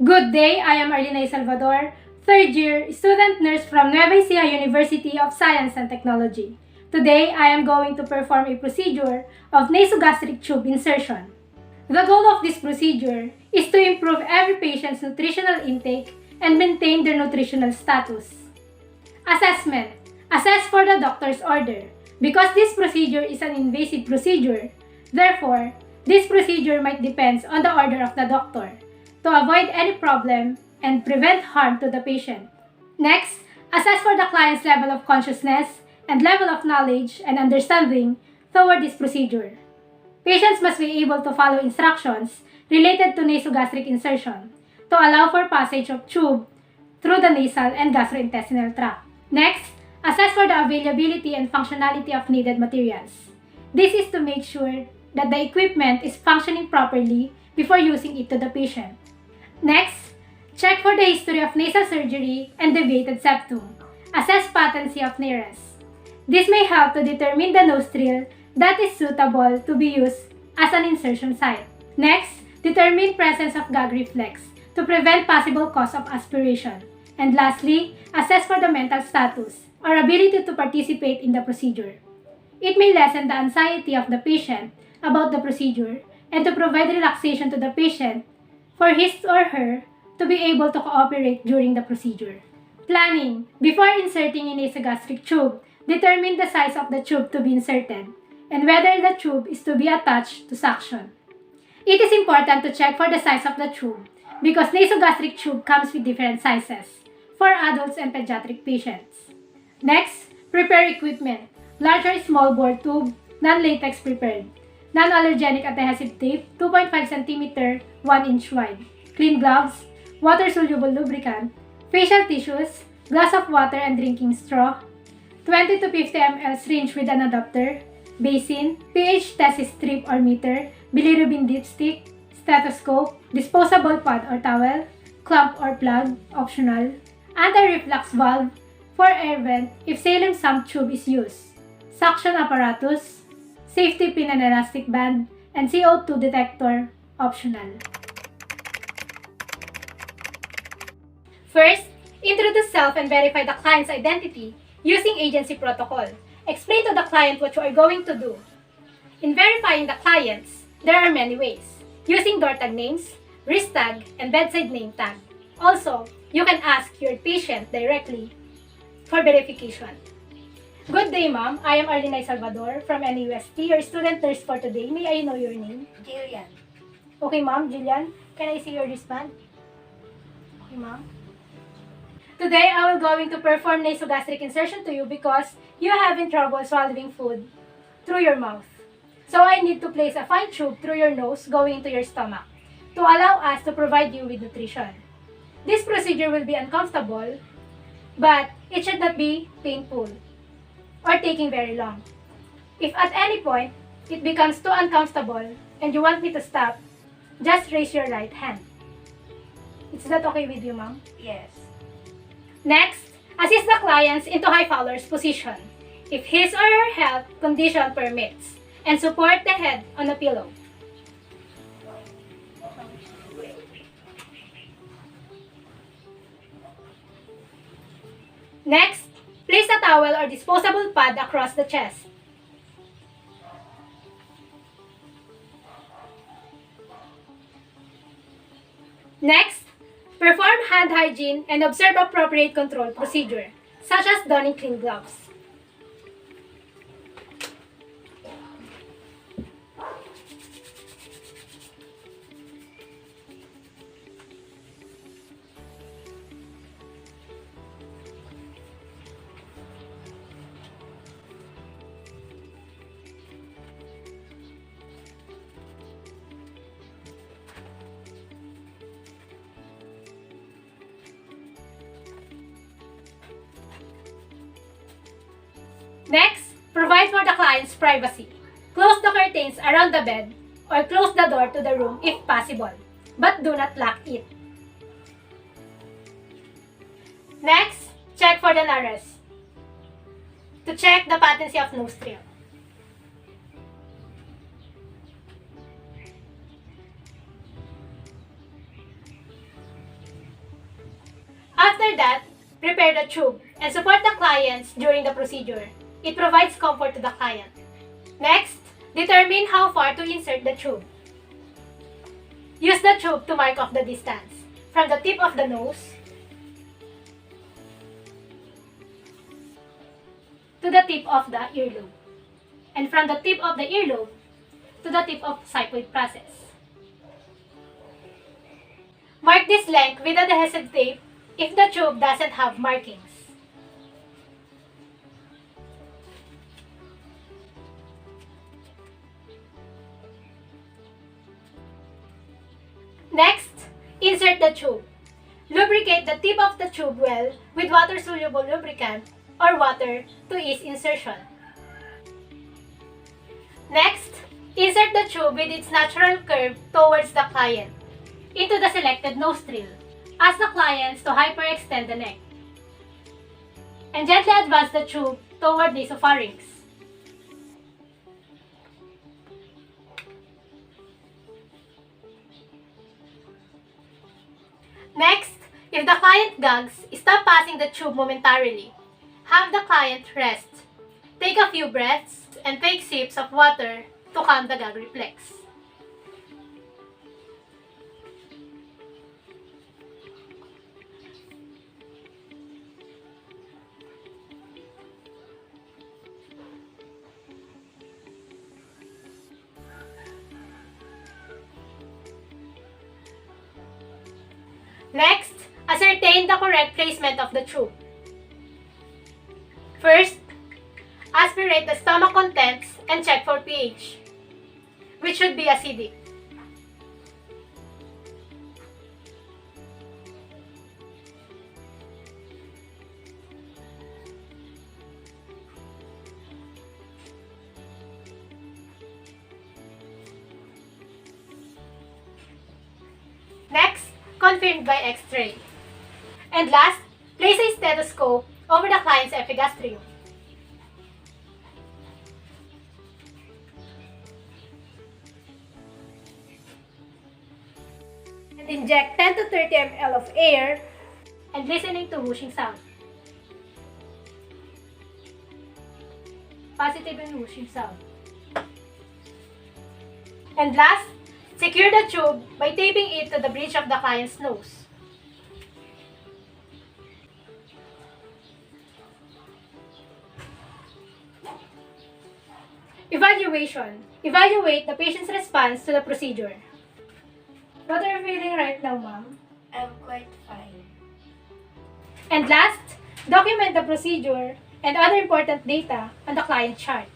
Good day, I am Arlina Salvador, third year student nurse from Nueva Ecija University of Science and Technology. Today, I am going to perform a procedure of nasogastric tube insertion. The goal of this procedure is to improve every patient's nutritional intake and maintain their nutritional status. Assessment. Assess for the doctor's order. Because this procedure is an invasive procedure, therefore, this procedure might depend on the order of the doctor to avoid any problem and prevent harm to the patient. Next, assess for the client's level of consciousness and level of knowledge and understanding toward this procedure. Patients must be able to follow instructions related to nasogastric insertion to allow for passage of tube through the nasal and gastrointestinal tract. Next, assess for the availability and functionality of needed materials. This is to make sure that the equipment is functioning properly before using it to the patient. Next, check for the history of nasal surgery and deviated septum. Assess patency of nares. This may help to determine the nostril that is suitable to be used as an insertion site. Next, determine presence of gag reflex to prevent possible cause of aspiration. And lastly, assess for the mental status or ability to participate in the procedure. It may lessen the anxiety of the patient about the procedure and to provide relaxation to the patient for his or her to be able to cooperate during the procedure. Planning. Before inserting a nasogastric tube, determine the size of the tube to be inserted and whether the tube is to be attached to suction. It is important to check for the size of the tube because nasogastric tube comes with different sizes for adults and pediatric patients. Next, prepare equipment. Large or small bore tube, non-latex prepared. Non-allergenic adhesive tape, 2.5 cm, 1 inch wide. Clean gloves, water-soluble lubricant, facial tissues, glass of water and drinking straw, 20 to 50 ml syringe with an adapter, basin, pH test strip or meter, bilirubin dipstick, stethoscope, disposable pad or towel, clamp or plug, optional, anti-reflux valve for air vent if saline sump tube is used, suction apparatus, safety pin and elastic band, and CO2 detector, optional. First, introduce self and verify the client's identity using agency protocol. Explain to the client what you are going to do. In verifying the clients, there are many ways, using door tag names, wrist tag, and bedside name tag. Also, you can ask your patient directly for verification. Good day, ma'am. I am Arlina Salvador from NUST, your student nurse for today. May I know your name? Jillian. Okay, ma'am. Jillian, can I see your wristband? Okay, ma'am. Today, I will going to perform nasogastric insertion to you because you are having trouble swallowing food through your mouth. So I need to place a fine tube through your nose going into your stomach to allow us to provide you with nutrition. This procedure will be uncomfortable, but it should not be painful or taking very long. If at any point it becomes too uncomfortable and you want me to stop, just raise your right hand. Is that okay with you, ma'am? Yes. Next, assist the clients into high fowler's position if his or her health condition permits and support the head on a pillow. Next, place a towel or disposable pad across the chest. Next, perform hand hygiene and observe appropriate control procedure, such as donning clean gloves. Next, provide for the client's privacy. Close the curtains around the bed or close the door to the room if possible, but do not lock it. Next, check for the nares to check the patency of nostril. After that, prepare the tube and support the clients during the procedure. It provides comfort to the client. Next, determine how far to insert the tube. Use the tube to mark off the distance from the tip of the nose to the tip of the earlobe, and from the tip of the earlobe to the tip of xiphoid process. Mark this length with adhesive tape if the tube doesn't have markings. Next, insert the tube. Lubricate the tip of the tube well with water-soluble lubricant or water to ease insertion. Next, insert the tube with its natural curve towards the client into the selected nostril. Ask the clients to hyperextend the neck and gently advance the tube toward nasopharynx. Next, if the client gags, stop passing the tube momentarily. Have the client rest. Take a few breaths and take sips of water to calm the gag reflex. Next, ascertain the correct placement of the tube. First, aspirate the stomach contents and check for pH, which should be acidic. Next, confirmed by X-ray. And last, place a stethoscope over the client's epigastrium. And inject 10 to 30 ml of air and listening to whooshing sound. Positive and whooshing sound. And last, secure the tube by taping it to the bridge of the client's nose. Evaluation. Evaluate the patient's response to the procedure. What are you feeling right now, ma'am? I'm quite fine. And last, document the procedure and other important data on the client chart.